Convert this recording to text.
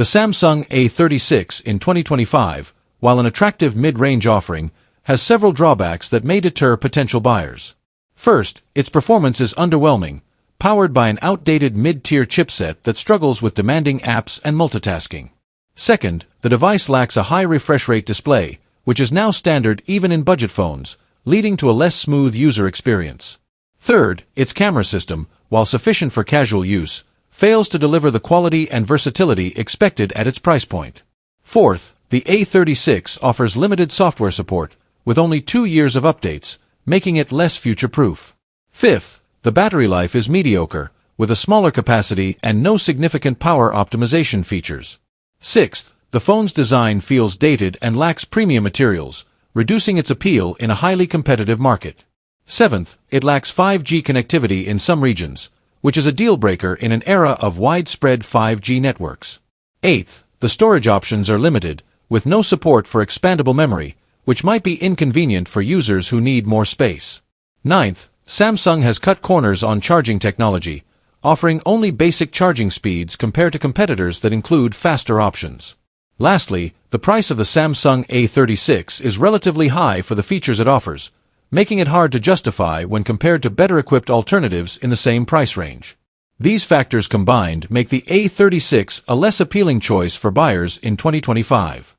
The Samsung A36 in 2025, while an attractive mid-range offering, has several drawbacks that may deter potential buyers. First, its performance is underwhelming, powered by an outdated mid-tier chipset that struggles with demanding apps and multitasking. Second, the device lacks a high refresh rate display, which is now standard even in budget phones, leading to a less smooth user experience. Third, its camera system, while sufficient for casual use, fails to deliver the quality and versatility expected at its price point. Fourth, the A36 offers limited software support, with only 2 years of updates, making it less future-proof. Fifth, the battery life is mediocre, with a smaller capacity and no significant power optimization features. Sixth, the phone's design feels dated and lacks premium materials, reducing its appeal in a highly competitive market. Seventh, it lacks 5G connectivity in some regions, which is a deal-breaker in an era of widespread 5G networks. Eighth, the storage options are limited, with no support for expandable memory, which might be inconvenient for users who need more space. Ninth, Samsung has cut corners on charging technology, offering only basic charging speeds compared to competitors that include faster options. Lastly, the price of the Samsung A36 is relatively high for the features it offers, making it hard to justify when compared to better-equipped alternatives in the same price range. These factors combined make the A36 a less appealing choice for buyers in 2025.